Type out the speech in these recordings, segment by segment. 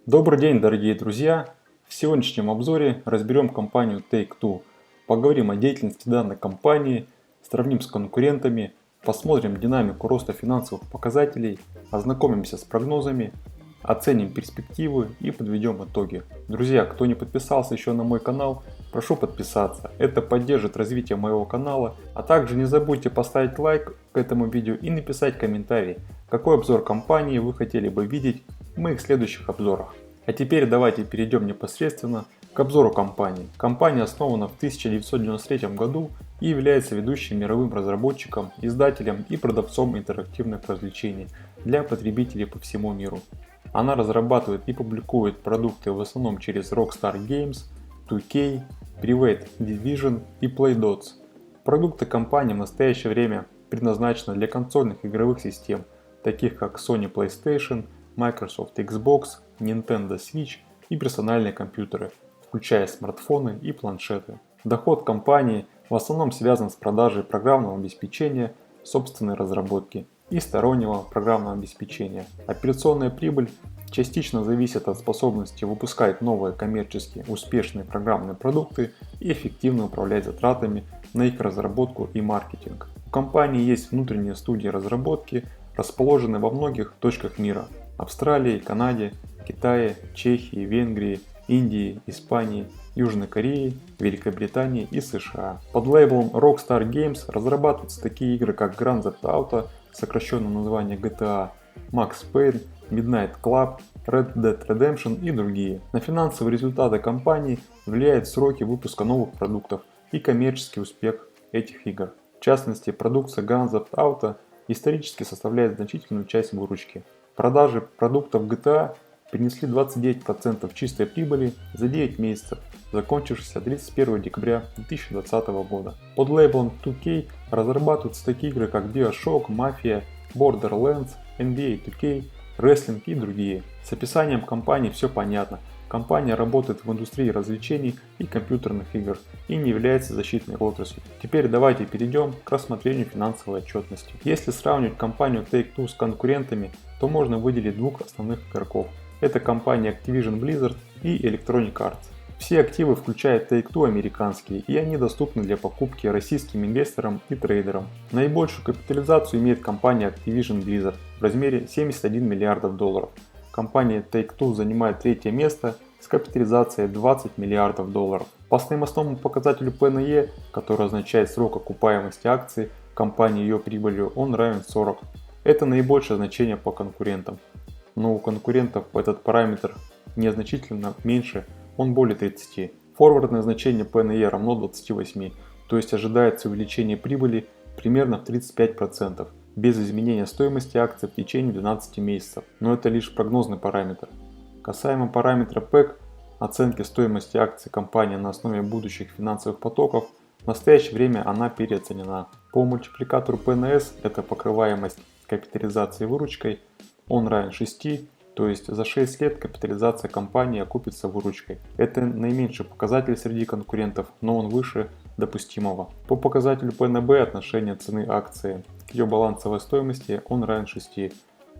Добрый день, дорогие друзья! В сегодняшнем обзоре разберем компанию Take-Two, поговорим о деятельности данной компании, сравним с конкурентами, посмотрим динамику роста финансовых показателей, ознакомимся с прогнозами, оценим перспективы и подведем итоги. Друзья, кто не подписался еще на мой канал, прошу подписаться, это поддержит развитие моего канала, а также не забудьте поставить лайк к этому видео и написать комментарий, какой обзор компании вы хотели бы видеть в моих следующих обзорах. А теперь давайте перейдем непосредственно к обзору компании. Компания основана в 1993 году и является ведущим мировым разработчиком, издателем и продавцом интерактивных развлечений для потребителей по всему миру. Она разрабатывает и публикует продукты в основном через Rockstar Games, 2K, Private Division и PlayDots. Продукты компании в настоящее время предназначены для консольных игровых систем, таких как Sony PlayStation, Microsoft Xbox, Nintendo Switch и персональные компьютеры, включая смартфоны и планшеты. Доход компании в основном связан с продажей программного обеспечения собственной разработки и стороннего программного обеспечения. Операционная прибыль частично зависит от способности выпускать новые коммерчески успешные программные продукты и эффективно управлять затратами на их разработку и маркетинг. У компании есть внутренние студии разработки, расположенные во многих точках мира: Австралии, Канаде, Китае, Чехии, Венгрии, Индии, Испании, Южной Корее, Великобритании и США. Под лейблом Rockstar Games разрабатываются такие игры, как Grand Theft Auto, сокращенное название GTA, Max Payne, Midnight Club, Red Dead Redemption и другие. На финансовые результаты компании влияют сроки выпуска новых продуктов и коммерческий успех этих игр. В частности, продукция Grand Theft Auto исторически составляет значительную часть выручки. Продажи продуктов GTA принесли 29% чистой прибыли за 9 месяцев, закончившихся 31 декабря 2020 года. Под лейблом 2K разрабатываются такие игры, как BioShock, Mafia, Borderlands, NBA 2K, Wrestling и другие. С описанием компании все понятно. Компания работает в индустрии развлечений и компьютерных игр и не является защитной отраслью. Теперь давайте перейдем к рассмотрению финансовой отчетности. Если сравнивать компанию Take-Two с конкурентами, то можно выделить двух основных игроков. Это компания Activision Blizzard и Electronic Arts. Все активы, включая Take-Two, американские, и они доступны для покупки российским инвесторам и трейдерам. Наибольшую капитализацию имеет компания Activision Blizzard в размере 71 миллиардов долларов. Компания Take-Two занимает третье место с капитализацией 20 миллиардов долларов. По стоимостному показателю P/E, который означает срок окупаемости акций компании ее прибылью, он равен 40. Это наибольшее значение по конкурентам. Но у конкурентов этот параметр незначительно меньше, он более 30. Форвардное значение P/E равно 28, то есть ожидается увеличение прибыли примерно в 35%, без изменения стоимости акций в течение 12 месяцев, но это лишь прогнозный параметр. Касаемо параметра PEG, оценки стоимости акций компании на основе будущих финансовых потоков, в настоящее время она переоценена. По мультипликатору P/S, это покрываемость капитализации выручкой, он равен 6, то есть за 6 лет капитализация компании окупится выручкой. Это наименьший показатель среди конкурентов, но он выше допустимого. По показателю P/B отношение цены акции к ее балансовой стоимости он равен 6.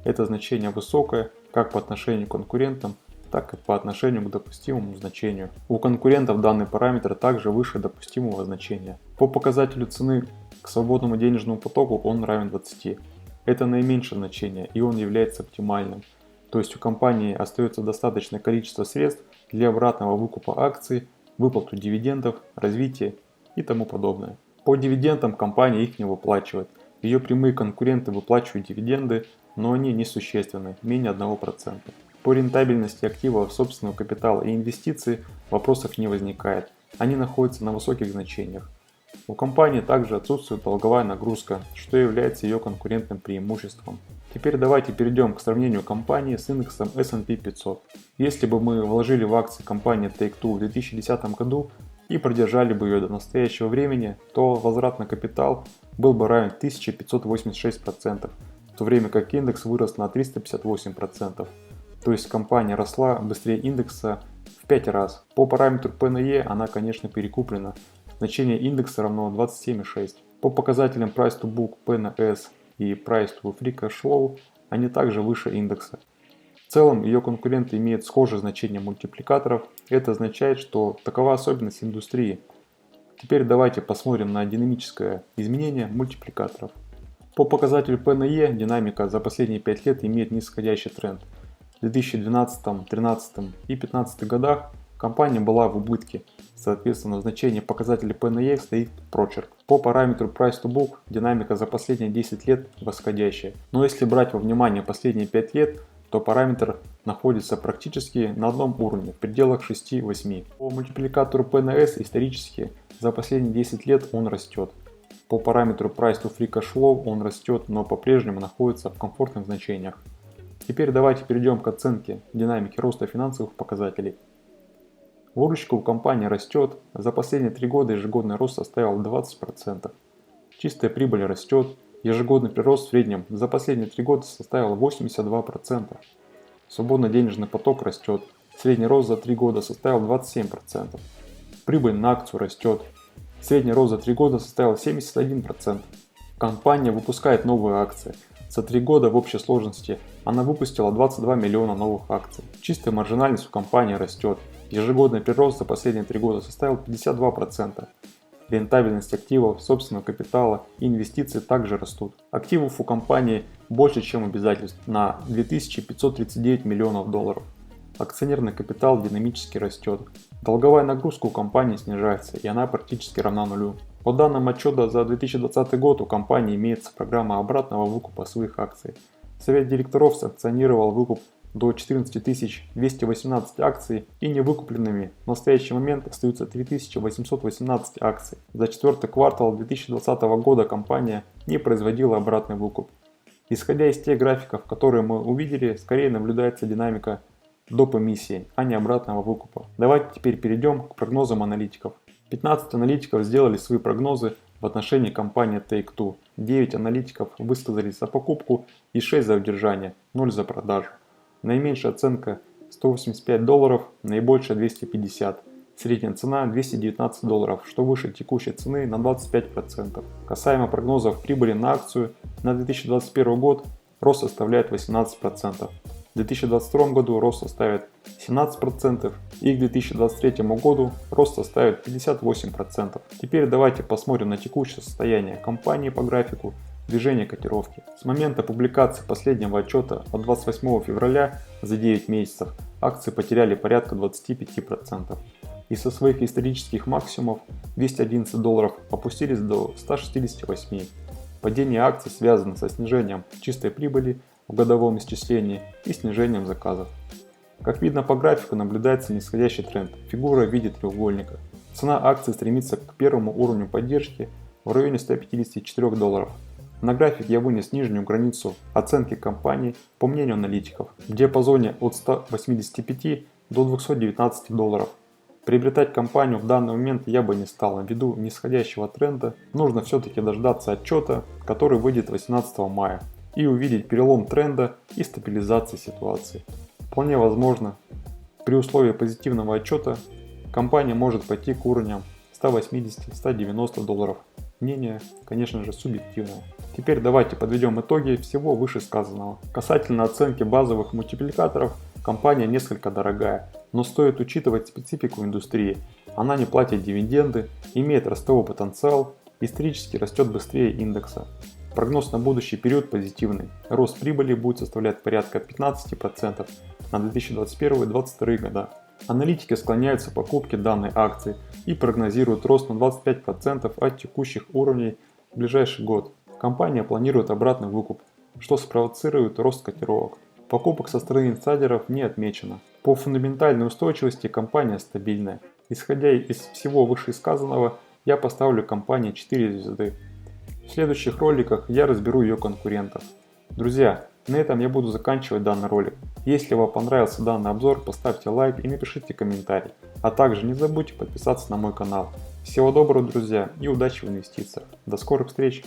Это значение высокое как по отношению к конкурентам, так и по отношению к допустимому значению. У конкурентов данный параметр также выше допустимого значения. По показателю цены к свободному денежному потоку он равен 20. Это наименьшее значение, и он является оптимальным. То есть у компании остается достаточное количество средств для обратного выкупа акций, выплату дивидендов, развития и тому подобное. По дивидендам компания их не выплачивает. Ее прямые конкуренты выплачивают дивиденды, но они несущественны, менее 1%. По рентабельности активов собственного капитала и инвестиций вопросов не возникает. Они находятся на высоких значениях. У компании также отсутствует долговая нагрузка, что является ее конкурентным преимуществом. Теперь давайте перейдем к сравнению компании с индексом S&P 500. Если бы мы вложили в акции компании Take-Two в 2010 году и продержали бы ее до настоящего времени, то возврат на капитал был бы равен 1586%, в то время как индекс вырос на 358%. То есть компания росла быстрее индекса в 5 раз. По параметру P/E она, конечно, перекуплена. Значение индекса равно 27,6. По показателям Price to Book, P/S и Price to Free Cash Flow они также выше индекса. В целом ее конкуренты имеют схожее значение мультипликаторов, это означает, что такова особенность индустрии. Теперь давайте посмотрим на динамическое изменение мультипликаторов. По показателю P на E динамика за последние 5 лет имеет нисходящий тренд. В 2012, 2013 и 2015 годах компания была в убытке, соответственно в значении показателя P на E стоит прочерк. По параметру Price to Book динамика за последние 10 лет восходящая, но если брать во внимание последние 5 лет, то параметр находится практически на одном уровне, в пределах 6-8. По мультипликатору P на S исторически за последние 10 лет он растет. По параметру Price to Free Cash Flow он растет, но по-прежнему находится в комфортных значениях. Теперь давайте перейдем к оценке динамики роста финансовых показателей. Выручка у компании растет, за последние 3 года ежегодный рост составил 20%. Чистая прибыль растет, ежегодный прирост в среднем за последние 3 года составил 82%. Свободный денежный поток растет, средний рост за 3 года составил 27%. Прибыль на акцию растет, средний рост за 3 года составил 71%. Компания выпускает новые акции. За 3 года в общей сложности она выпустила 22 миллиона новых акций. Чистая маржинальность у компании растет. Ежегодный прирост за последние 3 года составил 52%. Рентабельность активов, собственного капитала и инвестиций также растут. Активов у компании больше, чем обязательств, на 2539 миллионов долларов. Акционерный капитал динамически растет. Долговая нагрузка у компании снижается, и она практически равна нулю. По данным отчета за 2020 год у компании имеется программа обратного выкупа своих акций. Совет директоров санкционировал выкуп до 14 218 акций и невыкупленными в настоящий момент остаются 3818 акций. За четвертый квартал 2020 года компания не производила обратный выкуп. Исходя из тех графиков, которые мы увидели, скорее наблюдается динамика доп. Эмиссии, а не обратного выкупа. Давайте теперь перейдем к прогнозам аналитиков. 15 аналитиков сделали свои прогнозы в отношении компании Take-Two. 9 аналитиков высказались за покупку и 6 за удержание, 0 за продажу. Наименьшая оценка $185, наибольшая 250. Средняя цена $219, что выше текущей цены на 25%. Касаемо прогнозов прибыли на акцию, на 2021 год рост составляет 18%. В 2022 году рост составит 17% и к 2023 году рост составит 58%. Теперь давайте посмотрим на текущее состояние компании по графику движения котировки. С момента публикации последнего отчета от 28 февраля за 9 месяцев акции потеряли порядка 25%. И со своих исторических максимумов $211 опустились до 168. Падение акций связано со снижением чистой прибыли в годовом исчислении и снижением заказов. Как видно по графику, наблюдается нисходящий тренд, фигура в виде треугольника. Цена акций стремится к первому уровню поддержки в районе $154. На график я вынес нижнюю границу оценки компании по мнению аналитиков в диапазоне от 185 до $219. Приобретать компанию в данный момент я бы не стал, ввиду нисходящего тренда. Нужно все-таки дождаться отчета, который выйдет 18 мая, и увидеть перелом тренда и стабилизации ситуации. Вполне возможно, при условии позитивного отчета компания может пойти к уровням $180-190. Мнение, конечно же, субъективное. Теперь давайте подведем итоги всего вышесказанного. Касательно оценки базовых мультипликаторов, компания несколько дорогая, но стоит учитывать специфику индустрии. Она не платит дивиденды, имеет ростовой потенциал, исторически растет быстрее индекса. Прогноз на будущий период позитивный. Рост прибыли будет составлять порядка 15% на 2021-2022 года. Аналитики склоняются к покупке данной акции и прогнозируют рост на 25% от текущих уровней в ближайший год. Компания планирует обратный выкуп, что спровоцирует рост котировок. Покупок со стороны инсайдеров не отмечено. По фундаментальной устойчивости компания стабильная. Исходя из всего вышесказанного, я поставлю компании 4 звезды. В следующих роликах я разберу ее конкурентов. Друзья, на этом я буду заканчивать данный ролик. Если вам понравился данный обзор, поставьте лайк и напишите комментарий. А также не забудьте подписаться на мой канал. Всего доброго, друзья, и удачи в инвестициях. До скорых встреч!